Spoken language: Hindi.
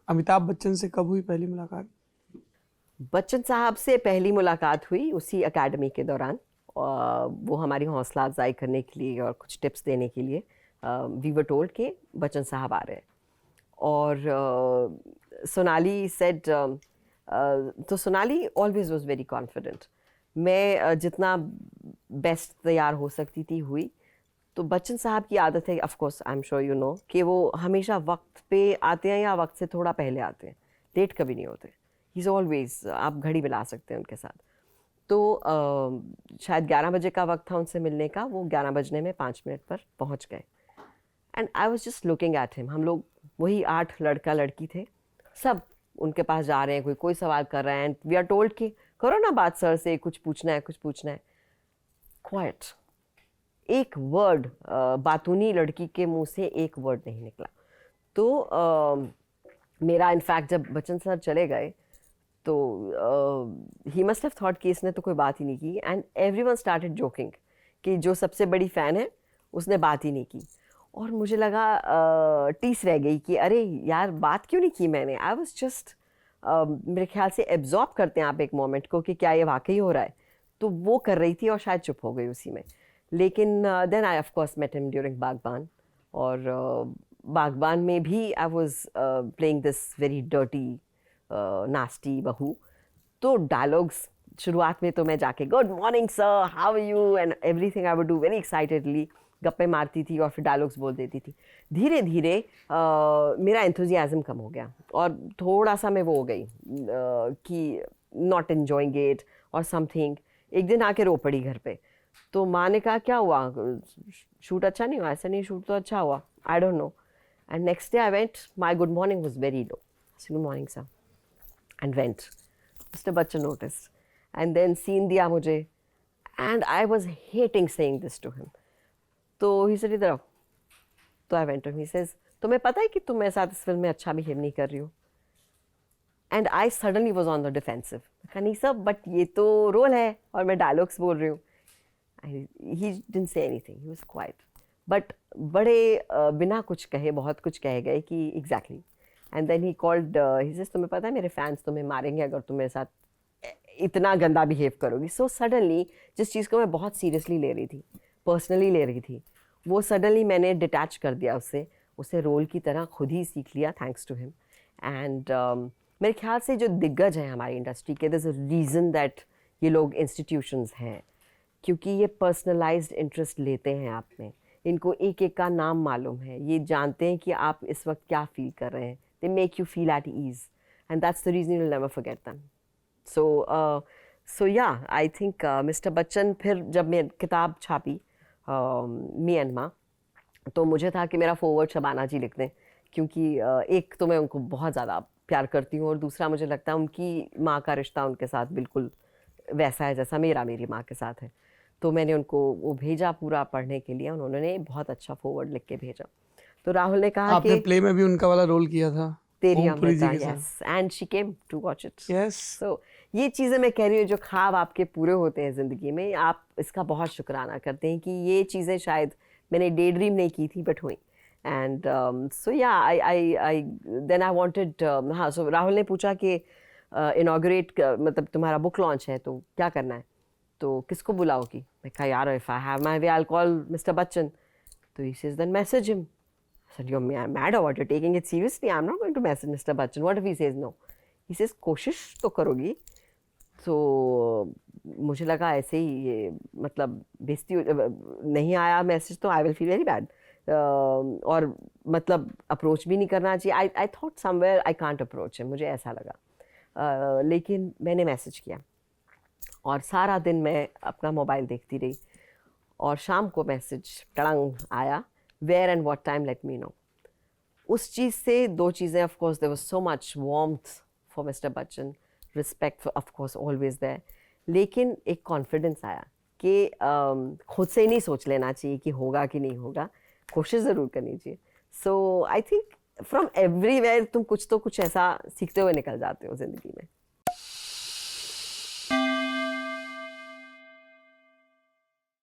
अमिताभ बच्चन से कब हुई पहली मुलाकात? बच्चन साहब से पहली मुलाकात हुई उसी एकेडमी के दौरान। वो हमारी हौसला अफजाई करने के लिए और कुछ टिप्स देने के लिए वी वर टोल्ड कि बच्चन साहब आ रहे हैं। और सोनाली सेड, तो Sonali always was very confident. मैं जितना बेस्ट तैयार हो सकती थी हुई। तो बच्चन साहब की आदत है, of course I am sure you know, कि वो हमेशा वक्त पे आते हैं या वक्त से थोड़ा पहले आते हैं, लेट कभी नहीं होते। ही इज़ ऑलवेज, आप घड़ी मिला सकते हैं उनके साथ। तो शायद 11 बजे का वक्त था उनसे मिलने का, वो 11 बजने में 5 मिनट पर पहुंच गए। And I was just looking at him. हम लोग वही 8 लड़का लड़की थे, सब उनके पास जा रहे हैं, कोई कोई सवाल कर रहा है। एंड वी आर टोल्ड कि करो ना बात सर से, कुछ पूछना है कुछ पूछना है। क्वाइट, एक वर्ड, बातूनी लड़की के मुंह से एक वर्ड नहीं निकला। तो मेरा इनफैक्ट जब बच्चन सर चले गए तो ही मस्ट हैव थॉट कि इसने तो कोई बात ही नहीं की। एंड एवरीवन स्टार्टेड जोकिंग कि जो सबसे बड़ी फ़ैन है उसने बात ही नहीं की। और मुझे लगा टीस रह गई कि अरे यार बात क्यों नहीं की मैंने। आई वॉज जस्ट, मेरे ख्याल से एब्जॉर्ब करते हैं आप एक मोमेंट को कि क्या ये वाकई हो रहा है, तो वो कर रही थी और शायद चुप हो गई उसी में। लेकिन then I of course met him during Baghban. और बागबान में भी I was playing this very dirty nasty बहू। तो डायलॉग्स शुरुआत में तो मैं जाके good morning sir, how are you and everything I would do very excitedly, गप्पे मारती थी और फिर डायलॉग्स बोल देती थी। धीरे धीरे मेरा एंथुजियाज्म कम हो गया और थोड़ा सा मैं वो हो गई कि नॉट एन्जॉइंग इट और समथिंग। एक दिन आके रो पड़ी घर पे। तो माँ ने कहा क्या हुआ, शूट अच्छा नहीं हुआ? ऐसा नहीं, शूट तो अच्छा हुआ, I don't know. And next day I went, my good morning was very low. Good morning sir and went. Mister Bachchan notice and then scene दिया मुझे and I was hating saying this to him. तो ही सेड इधर आओ। तो I went to him, he says तुम्हें पता है कि तुम मेरे साथ इस फिल्म में अच्छा बिहेव नहीं कर रही हो? And I suddenly was on the defensive. कहा नहीं सर, बट ये तो रोल है और मैं डायलॉग्स बोल रही हूँ। He didn't say anything, he was quiet. But बड़े बिना कुछ कहे बहुत कुछ कह गए कि exactly. And then he called, he says तुम्हें पता है मेरे फैंस तुम्हें मारेंगे अगर तुम मेरे साथ इतना गंदा बिहेव करोगी। So suddenly जिस चीज़ को मैं बहुत सीरियसली ले रही थी, पर्सनली ले रही थी, वो सडनली मैंने डिटैच कर दिया उससे, उसे रोल की तरह खुद ही सीख लिया थैंक्स टू हिम। एंड मेरे ख्याल से जो दिग्गज हैं हमारी इंडस्ट्री के, there's a reason that ये लोग इंस्टीट्यूशंस हैं, क्योंकि ये पर्सनलाइज्ड इंटरेस्ट लेते हैं आप में। इनको एक एक का नाम मालूम है, ये जानते हैं कि आप इस वक्त क्या फील कर रहे हैं। They make you feel at ease and that's the reason you will never forget them. So yeah I think mister Bachchan, फिर जब मैं किताब छापी मी एंड माँ, तो मुझे था कि मेरा फॉरवर्ड शबाना जी लिख दें, क्योंकि एक तो मैं उनको बहुत ज़्यादा प्यार करती हूँ और दूसरा मुझे लगता है उनकी माँ का रिश्ता उनके साथ बिल्कुल वैसा है जैसा मेरा मेरी माँ के साथ है। तो मैंने उनको वो भेजा पूरा पढ़ने के लिए, उन्होंने बहुत अच्छा फॉरवर्ड लिख के भेजा। तो राहुल ने कहा आपने कि प्ले में भी उनका वाला रोल किया था, तेरी ओमपुरी जी अमृता, के yes, and she came to watch it. Yes. So ये चीज़ें मैं कह रही हूँ, जो ख्वाब आपके पूरे होते हैं ज़िंदगी में, आप इसका बहुत शुक्राना करते हैं कि ये चीज़ें शायद मैंने डे ड्रीम नहीं की थी बट हुई। And so yeah I then I wanted, हाँ, सो राहुल ने पूछा कि इनॉग्रेट मतलब तुम्हारा बुक लॉन्च है तो क्या करना है, तो किसको बुलाओगी? मैं कहा यार if I have my way I will call mister Bachchan. तो he says then message him. I said, you're mad or what? You're taking it seriously? I'm not going to message Mr. Bachchan. What if he says no? He says कोशिश तो करोगी। तो मुझे लगा ऐसे ही ये मतलब बेइज्जती नहीं आया मैसेज तो I will feel very bad. और मतलब अप्रोच भी नहीं करना चाहिए। I thought somewhere I can't approach है, मुझे ऐसा लगा। लेकिन मैंने मैसेज किया और सारा दिन मैं अपना मोबाइल देखती रही और शाम को मैसेज टड़ंग आया, where and what time let me know. उस चीज़ से दो चीज़ें, of course there was so much warmth for Mister Bachchan, respect of course always there, लेकिन एक कॉन्फिडेंस आया कि खुद से ही नहीं सोच लेना चाहिए कि होगा कि नहीं होगा, कोशिश ज़रूर करनी चाहिए। सो आई थिंक फ्रॉम एवरीवेयर तुम कुछ तो कुछ ऐसा सीखते हुए निकल जाते हो ज़िंदगी में।